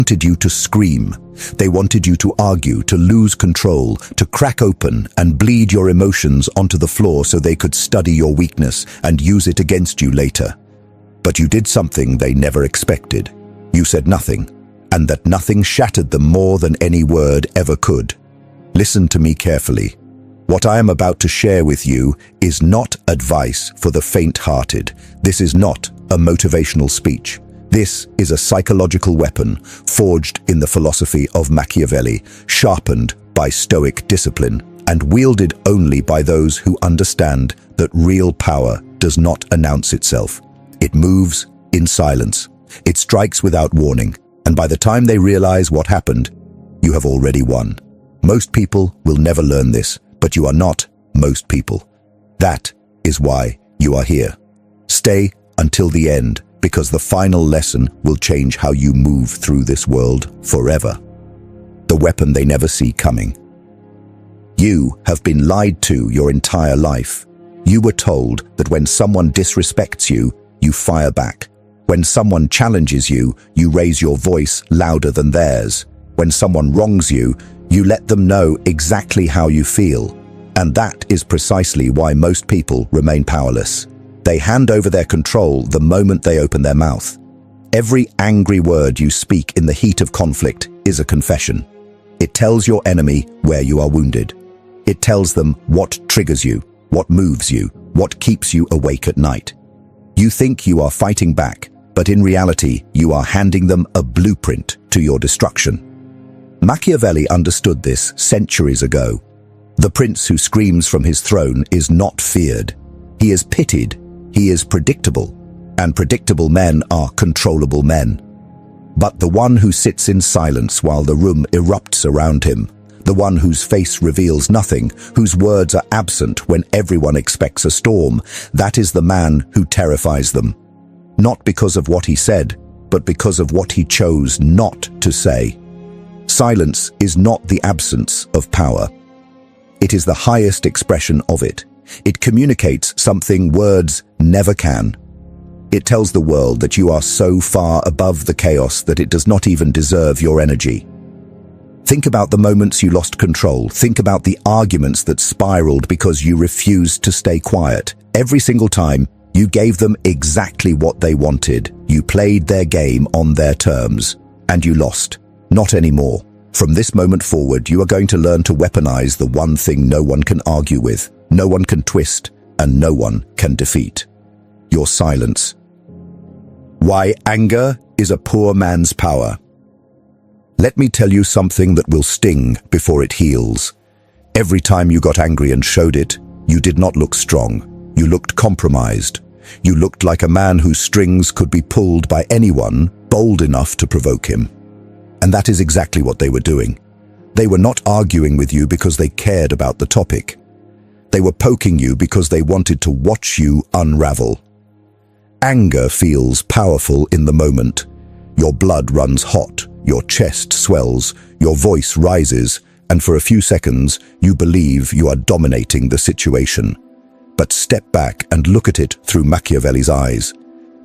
wanted you to scream. They wanted you to argue, to lose control, to crack open and bleed your emotions onto the floor so they could study your weakness and use it against you later. But you did something they never expected. You said nothing, and that nothing shattered them more than any word ever could. Listen to me carefully. What I am about to share with you is not advice for the faint-hearted. This is not a motivational speech. This is a psychological weapon forged in the philosophy of Machiavelli, sharpened by Stoic discipline, and wielded only by those who understand that real power does not announce itself. It moves in silence. It strikes without warning, and by the time they realize what happened, you have already won. Most people will never learn this, but you are not most people. That is why you are here. Stay until the end, because the final lesson will change how you move through this world forever. The weapon they never see coming. You have been lied to your entire life. You were told that when someone disrespects you, you fire back. When someone challenges you, you raise your voice louder than theirs. When someone wrongs you, you let them know exactly how you feel. And that is precisely why most people remain powerless. They hand over their control the moment they open their mouth. Every angry word you speak in the heat of conflict is a confession. It tells your enemy where you are wounded. It tells them what triggers you, what moves you, what keeps you awake at night. You think you are fighting back, but in reality, you are handing them a blueprint to your destruction. Machiavelli understood this centuries ago. The prince who screams from his throne is not feared. He is pitied. He is predictable, and predictable men are controllable men. But the one who sits in silence while the room erupts around him, the one whose face reveals nothing, whose words are absent when everyone expects a storm, that is the man who terrifies them. Not because of what he said, but because of what he chose not to say. Silence is not the absence of power. It is the highest expression of it. It communicates something words never can. It tells the world that you are so far above the chaos that it does not even deserve your energy. Think about the moments you lost control. Think about the arguments that spiraled because you refused to stay quiet. Every single time, you gave them exactly what they wanted. You played their game on their terms, and you lost. Not anymore. From this moment forward, you are going to learn to weaponize the one thing no one can argue with, no one can twist, and no one can defeat. Your silence. Why anger is a poor man's power. Let me tell you something that will sting before it heals. Every time you got angry and showed it, you did not look strong. You looked compromised. You looked like a man whose strings could be pulled by anyone bold enough to provoke him. And that is exactly what they were doing. They were not arguing with you because they cared about the topic. They were poking you because they wanted to watch you unravel. Anger feels powerful in the moment. Your blood runs hot, your chest swells, your voice rises, and for a few seconds, you believe you are dominating the situation. But step back and look at it through Machiavelli's eyes.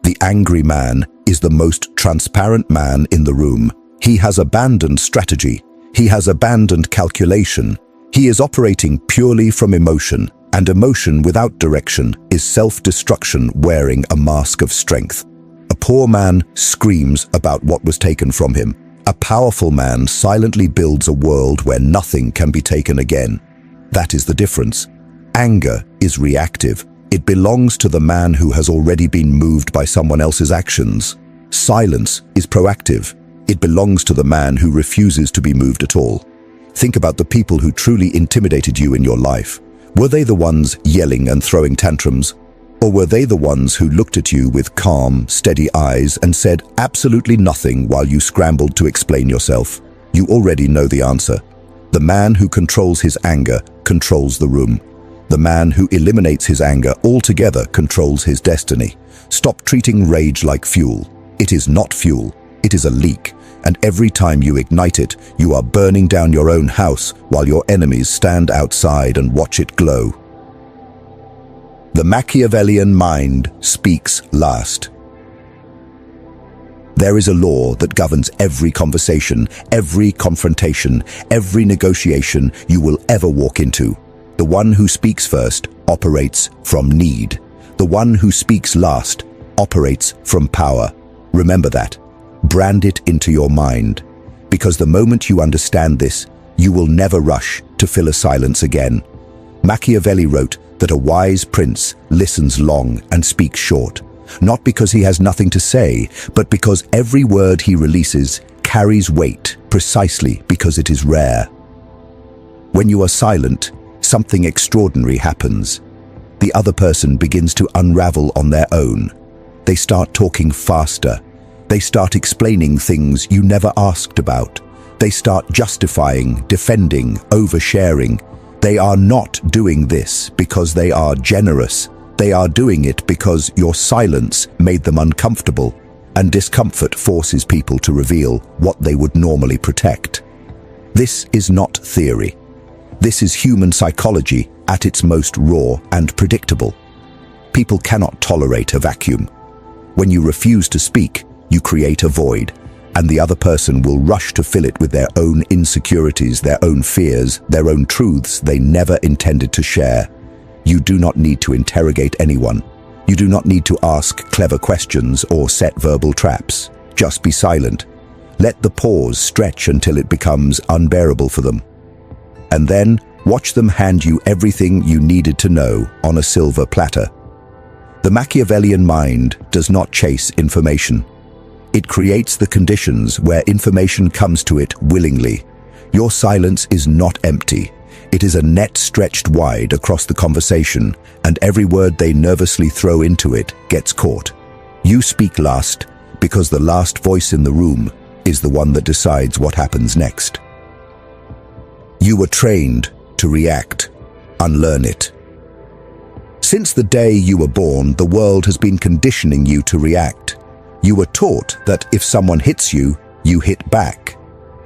The angry man is the most transparent man in the room. He has abandoned strategy. He has abandoned calculation. He is operating purely from emotion, and emotion without direction is self-destruction wearing a mask of strength. A poor man screams about what was taken from him. A powerful man silently builds a world where nothing can be taken again. That is the difference. Anger is reactive. It belongs to the man who has already been moved by someone else's actions. Silence is proactive. It belongs to the man who refuses to be moved at all. Think about the people who truly intimidated you in your life. Were they the ones yelling and throwing tantrums? Or were they the ones who looked at you with calm, steady eyes and said absolutely nothing while you scrambled to explain yourself? You already know the answer. The man who controls his anger controls the room. The man who eliminates his anger altogether controls his destiny. Stop treating rage like fuel. It is not fuel. It is a leak, and every time you ignite it, you are burning down your own house while your enemies stand outside and watch it glow. The Machiavellian mind speaks last. There is a law that governs every conversation, every confrontation, every negotiation you will ever walk into. The one who speaks first operates from need. The one who speaks last operates from power. Remember that. Brand it into your mind. Because the moment you understand this, you will never rush to fill a silence again. Machiavelli wrote that a wise prince listens long and speaks short, not because he has nothing to say, but because every word he releases carries weight precisely because it is rare. When you are silent, something extraordinary happens. The other person begins to unravel on their own. They start talking faster. They start explaining things you never asked about. They start justifying, defending, oversharing. They are not doing this because they are generous. They are doing it because your silence made them uncomfortable, and discomfort forces people to reveal what they would normally protect. This is not theory. This is human psychology at its most raw and predictable. People cannot tolerate a vacuum. When you refuse to speak, you create a void, and the other person will rush to fill it with their own insecurities, their own fears, their own truths they never intended to share. You do not need to interrogate anyone. You do not need to ask clever questions or set verbal traps. Just be silent. Let the pause stretch until it becomes unbearable for them. And then watch them hand you everything you needed to know on a silver platter. The Machiavellian mind does not chase information. It creates the conditions where information comes to it willingly. Your silence is not empty. It is a net stretched wide across the conversation, and every word they nervously throw into it gets caught. You speak last because the last voice in the room is the one that decides what happens next. You were trained to react. Unlearn it. Since the day you were born, the world has been conditioning you to react. You were taught that if someone hits you, you hit back.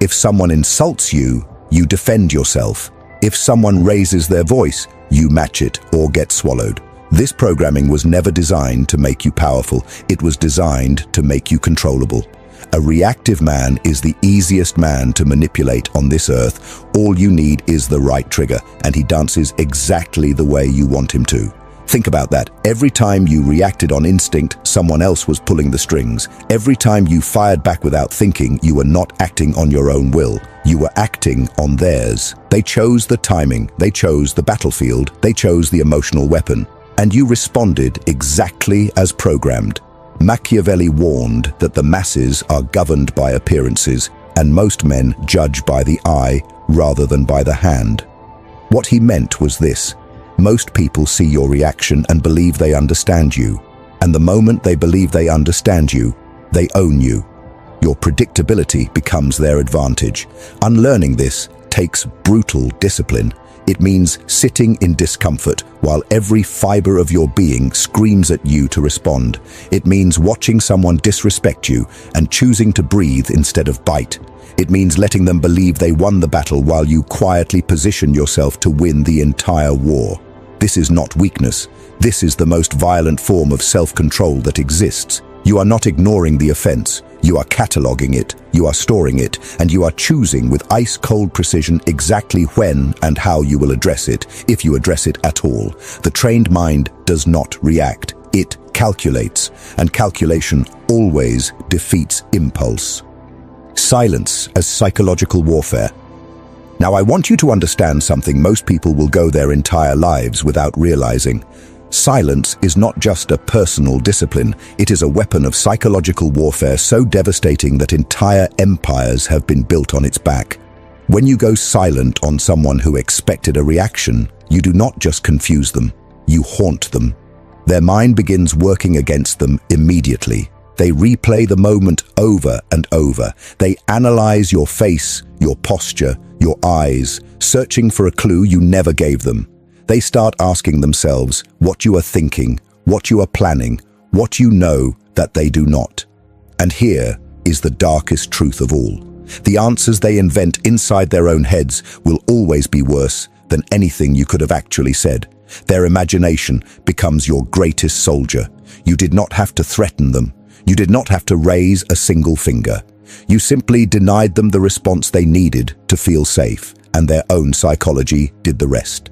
If someone insults you, you defend yourself. If someone raises their voice, you match it or get swallowed. This programming was never designed to make you powerful. It was designed to make you controllable. A reactive man is the easiest man to manipulate on this earth. All you need is the right trigger, and he dances exactly the way you want him to. Think about that. Every time you reacted on instinct, someone else was pulling the strings. Every time you fired back without thinking, you were not acting on your own will. You were acting on theirs. They chose the timing, they chose the battlefield, they chose the emotional weapon, and you responded exactly as programmed. Machiavelli warned that the masses are governed by appearances, and most men judge by the eye rather than by the hand. What he meant was this: most people see your reaction and believe they understand you, and the moment they believe they understand you, they own you. Your predictability becomes their advantage. Unlearning this takes brutal discipline. It means sitting in discomfort while every fiber of your being screams at you to respond. It means watching someone disrespect you and choosing to breathe instead of bite. It means letting them believe they won the battle while you quietly position yourself to win the entire war. This is not weakness. This is the most violent form of self-control that exists. You are not ignoring the offense. You are cataloging it, you are storing it, and you are choosing with ice-cold precision exactly when and how you will address it, if you address it at all. The trained mind does not react. It calculates, and calculation always defeats impulse. Silence as psychological warfare. Now, I want you to understand something most people will go their entire lives without realizing. Silence is not just a personal discipline, it is a weapon of psychological warfare so devastating that entire empires have been built on its back. When you go silent on someone who expected a reaction, you do not just confuse them, you haunt them. Their mind begins working against them immediately. They replay the moment over and over. They analyze your face, your posture, your eyes, searching for a clue you never gave them. They start asking themselves what you are thinking, what you are planning, what you know that they do not. And here is the darkest truth of all. The answers they invent inside their own heads will always be worse than anything you could have actually said. Their imagination becomes your greatest soldier. You did not have to threaten them. You did not have to raise a single finger. You simply denied them the response they needed to feel safe, and their own psychology did the rest.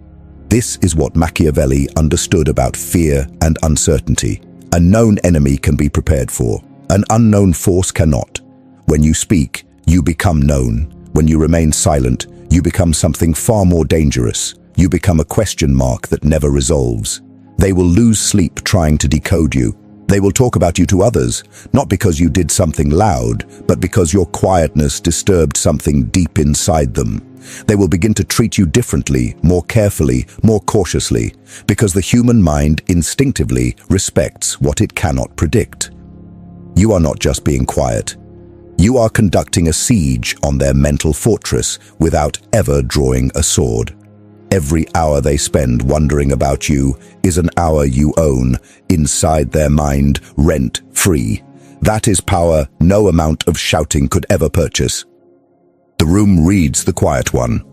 This is what Machiavelli understood about fear and uncertainty. A known enemy can be prepared for. An unknown force cannot. When you speak, you become known. When you remain silent, you become something far more dangerous. You become a question mark that never resolves. They will lose sleep trying to decode you. They will talk about you to others, not because you did something loud, but because your quietness disturbed something deep inside them. They will begin to treat you differently, more carefully, more cautiously, because the human mind instinctively respects what it cannot predict. You are not just being quiet. You are conducting a siege on their mental fortress without ever drawing a sword. Every hour they spend wondering about you is an hour you own, inside their mind, rent-free. That is power no amount of shouting could ever purchase. The room reads the quiet one.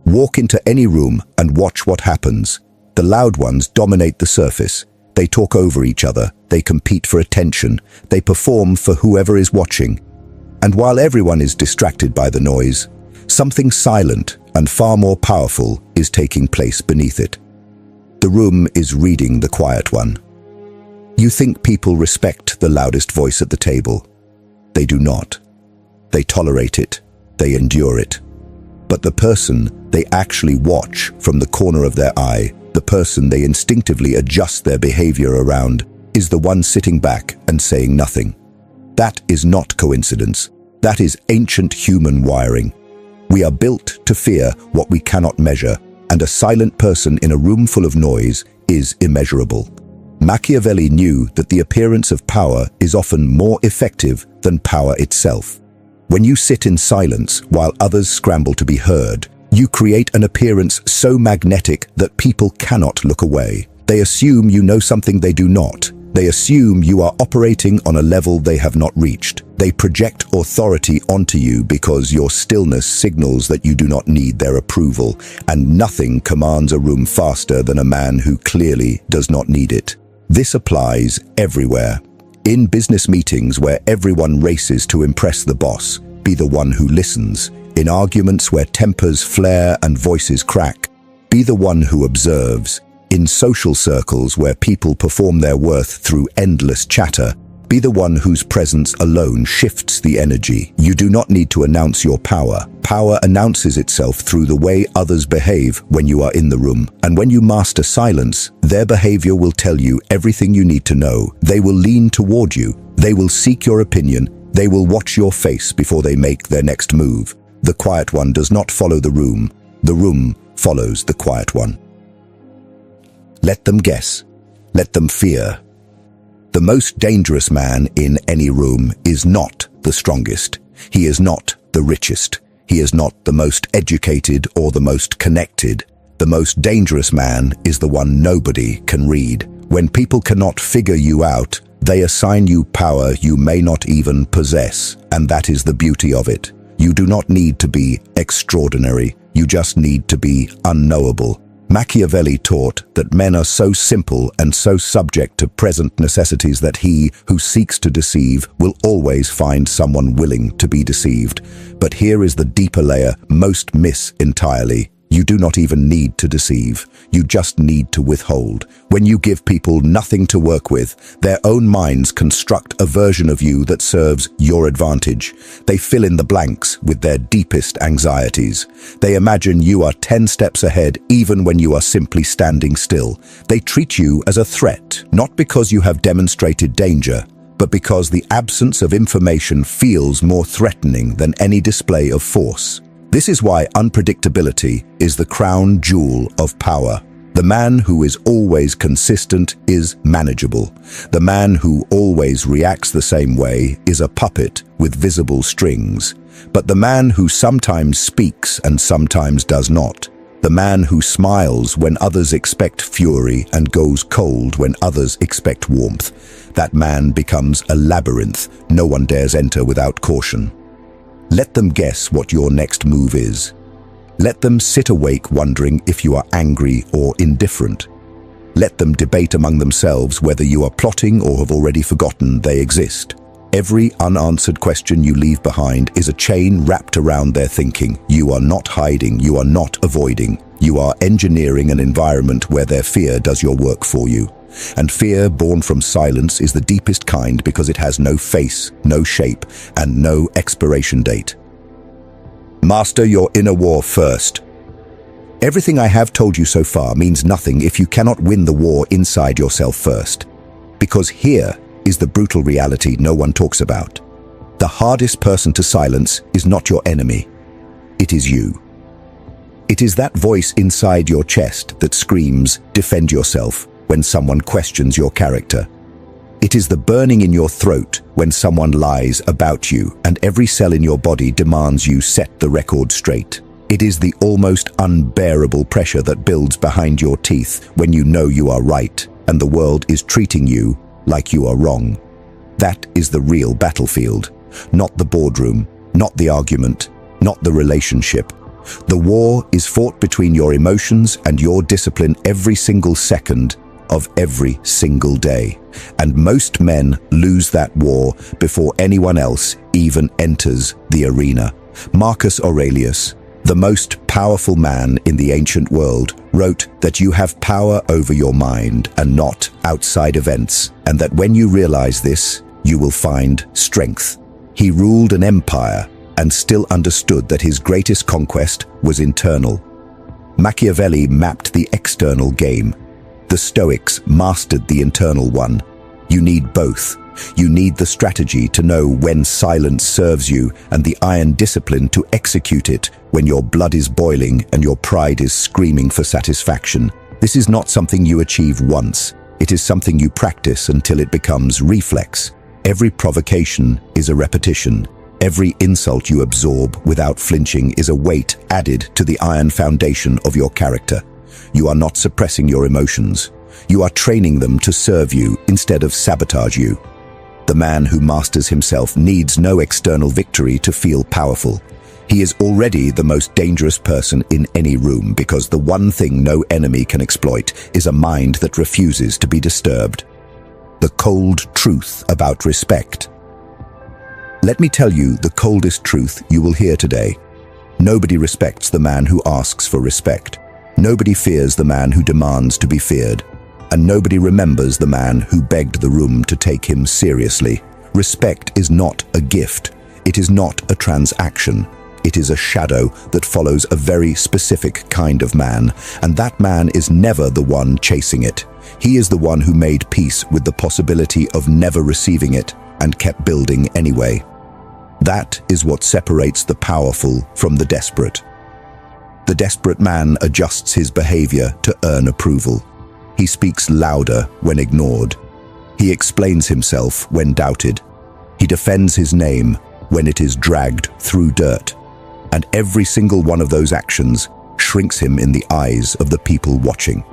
Walk into any room and watch what happens. The loud ones dominate the surface. They talk over each other. They compete for attention. They perform for whoever is watching. And while everyone is distracted by the noise, something silent and far more powerful is taking place beneath it. The room is reading the quiet one. You think people respect the loudest voice at the table. They do not. They tolerate it. They endure it. But the person they actually watch from the corner of their eye, the person they instinctively adjust their behavior around, is the one sitting back and saying nothing. That is not coincidence. That is ancient human wiring. We are built to fear what we cannot measure, and a silent person in a room full of noise is immeasurable. Machiavelli knew that the appearance of power is often more effective than power itself. When you sit in silence while others scramble to be heard, you create an appearance so magnetic that people cannot look away. They assume you know something they do not. They assume you are operating on a level they have not reached. They project authority onto you because your stillness signals that you do not need their approval, and nothing commands a room faster than a man who clearly does not need it. This applies everywhere. In business meetings where everyone races to impress the boss, be the one who listens. In arguments where tempers flare and voices crack, be the one who observes. In social circles where people perform their worth through endless chatter, be the one whose presence alone shifts the energy. You do not need to announce your power. Power announces itself through the way others behave when you are in the room. And when you master silence, their behavior will tell you everything you need to know. They will lean toward you. They will seek your opinion. They will watch your face before they make their next move. The quiet one does not follow the room. The room follows the quiet one. Let them guess. Let them fear. The most dangerous man in any room is not the strongest. He is not the richest. He is not the most educated or the most connected. The most dangerous man is the one nobody can read. When people cannot figure you out, they assign you power you may not even possess, and that is the beauty of it. You do not need to be extraordinary. You just need to be unknowable. Machiavelli taught that men are so simple and so subject to present necessities that he who seeks to deceive will always find someone willing to be deceived. But here is the deeper layer most miss entirely. You do not even need to deceive. You just need to withhold. When you give people nothing to work with, their own minds construct a version of you that serves your advantage. They fill in the blanks with their deepest anxieties. They imagine you are 10 steps ahead even when you are simply standing still. They treat you as a threat, not because you have demonstrated danger, but because the absence of information feels more threatening than any display of force. This is why unpredictability is the crown jewel of power. The man who is always consistent is manageable. The man who always reacts the same way is a puppet with visible strings. But the man who sometimes speaks and sometimes does not, the man who smiles when others expect fury and goes cold when others expect warmth, that man becomes a labyrinth no one dares enter without caution. Let them guess what your next move is. Let them sit awake wondering if you are angry or indifferent. Let them debate among themselves whether you are plotting or have already forgotten they exist. Every unanswered question you leave behind is a chain wrapped around their thinking. You are not hiding, you are not avoiding. You are engineering an environment where their fear does your work for you. And fear born from silence is the deepest kind because it has no face, no shape, and no expiration date. Master your inner war first. Everything I have told you so far means nothing if you cannot win the war inside yourself first. Because here is the brutal reality no one talks about. The hardest person to silence is not your enemy. It is you. It is that voice inside your chest that screams, "Defend yourself," when someone questions your character. It is the burning in your throat when someone lies about you and every cell in your body demands you set the record straight. It is the almost unbearable pressure that builds behind your teeth when you know you are right and the world is treating you like you are wrong. That is the real battlefield, not the boardroom, not the argument, not the relationship. The war is fought between your emotions and your discipline every single second of every single day. And most men lose that war before anyone else even enters the arena. Marcus Aurelius, the most powerful man in the ancient world, wrote that you have power over your mind and not outside events, and that when you realize this, you will find strength. He ruled an empire and still understood that his greatest conquest was internal. Machiavelli mapped the external game. The Stoics mastered the internal one. You need both. You need the strategy to know when silence serves you and the iron discipline to execute it when your blood is boiling and your pride is screaming for satisfaction. This is not something you achieve once. It is something you practice until it becomes reflex. Every provocation is a repetition. Every insult you absorb without flinching is a weight added to the iron foundation of your character. You are not suppressing your emotions. You are training them to serve you instead of sabotage you. The man who masters himself needs no external victory to feel powerful. He is already the most dangerous person in any room because the one thing no enemy can exploit is a mind that refuses to be disturbed. The cold truth about respect. Let me tell you the coldest truth you will hear today. Nobody respects the man who asks for respect. Nobody fears the man who demands to be feared. And nobody remembers the man who begged the room to take him seriously. Respect is not a gift. It is not a transaction. It is a shadow that follows a very specific kind of man, and that man is never the one chasing it. He is the one who made peace with the possibility of never receiving it and kept building anyway. That is what separates the powerful from the desperate. The desperate man adjusts his behavior to earn approval. He speaks louder when ignored. He explains himself when doubted. He defends his name when it is dragged through dirt. And every single one of those actions shrinks him in the eyes of the people watching.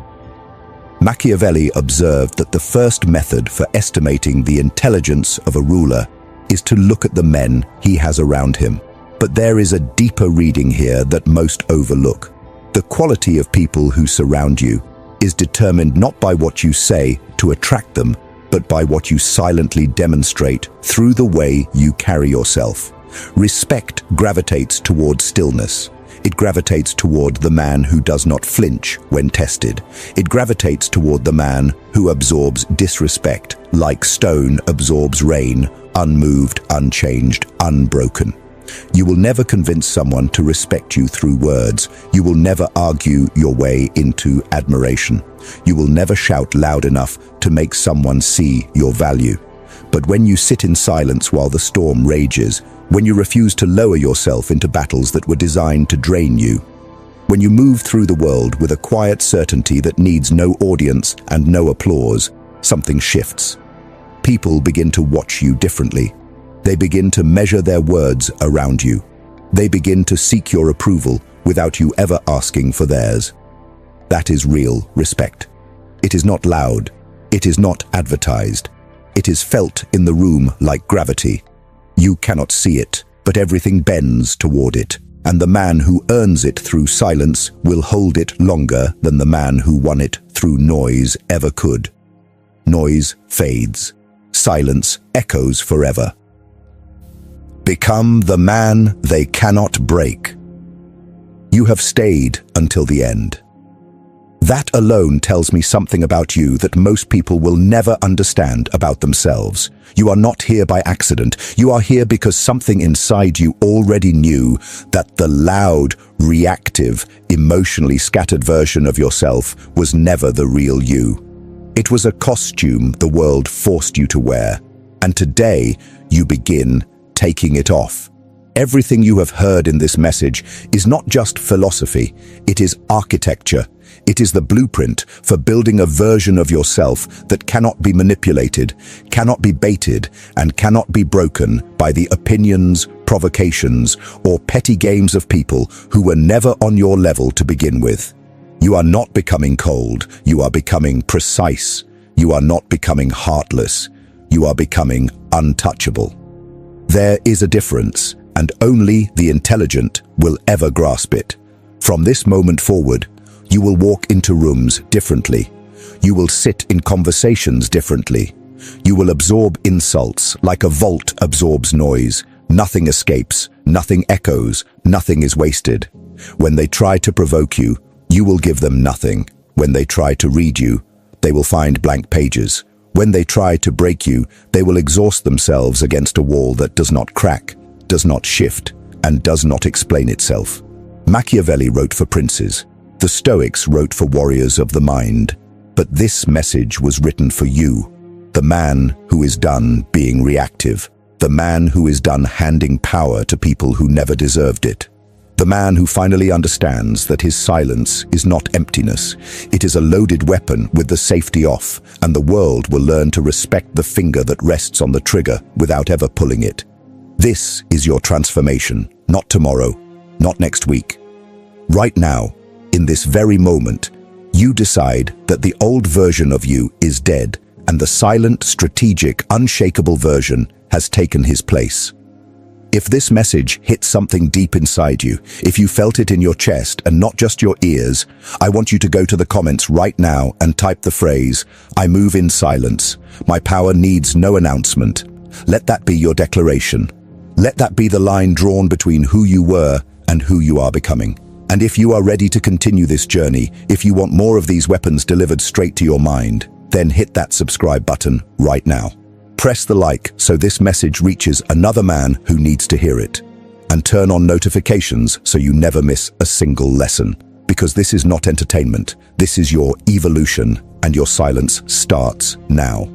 Machiavelli observed that the first method for estimating the intelligence of a ruler is to look at the men he has around him. But there is a deeper reading here that most overlook. The quality of people who surround you is determined not by what you say to attract them, but by what you silently demonstrate through the way you carry yourself. Respect gravitates toward stillness. It gravitates toward the man who does not flinch when tested. It gravitates toward the man who absorbs disrespect, like stone absorbs rain, unmoved, unchanged, unbroken. You will never convince someone to respect you through words. You will never argue your way into admiration. You will never shout loud enough to make someone see your value. But when you sit in silence while the storm rages, when you refuse to lower yourself into battles that were designed to drain you, when you move through the world with a quiet certainty that needs no audience and no applause, something shifts. People begin to watch you differently. They begin to measure their words around you. They begin to seek your approval without you ever asking for theirs. That is real respect. It is not loud. It is not advertised. It is felt in the room like gravity. You cannot see it, but everything bends toward it. and the man who earns it through silence will hold it longer than the man who won it through noise ever could. Noise fades. Silence echoes forever. Become the man they cannot break. You have stayed until the end. That alone tells me something about you that most people will never understand about themselves. You are not here by accident. You are here because something inside you already knew that the loud, reactive, emotionally scattered version of yourself was never the real you. It was a costume the world forced you to wear, and today you begin taking it off. Everything you have heard in this message is not just philosophy, it is architecture. It is the blueprint for building a version of yourself that cannot be manipulated, cannot be baited, and cannot be broken by the opinions, provocations, or petty games of people who were never on your level to begin with. You are not becoming cold, you are becoming precise. You are not becoming heartless, you are becoming untouchable. There is a difference, and only the intelligent will ever grasp it. From this moment forward, you will walk into rooms differently. You will sit in conversations differently. You will absorb insults like a vault absorbs noise. Nothing escapes, nothing echoes, nothing is wasted. When they try to provoke you, you will give them nothing. When they try to read you, they will find blank pages. When they try to break you, they will exhaust themselves against a wall that does not crack, does not shift, and does not explain itself. Machiavelli wrote for princes. The Stoics wrote for warriors of the mind. But this message was written for you, the man who is done being reactive, the man who is done handing power to people who never deserved it, the man who finally understands that his silence is not emptiness. It is a loaded weapon with the safety off, and the world will learn to respect the finger that rests on the trigger without ever pulling it. This is your transformation, not tomorrow, not next week. Right now, in this very moment, you decide that the old version of you is dead and the silent, strategic, unshakable version has taken his place. If this message hit something deep inside you, if you felt it in your chest and not just your ears, I want you to go to the comments right now and type the phrase, "I move in silence. My power needs no announcement." Let that be your declaration. Let that be the line drawn between who you were and who you are becoming. And if you are ready to continue this journey, if you want more of these weapons delivered straight to your mind, then hit that subscribe button right now. Press the like so this message reaches another man who needs to hear it. And turn on notifications so you never miss a single lesson. Because this is not entertainment, this is your evolution, and your silence starts now.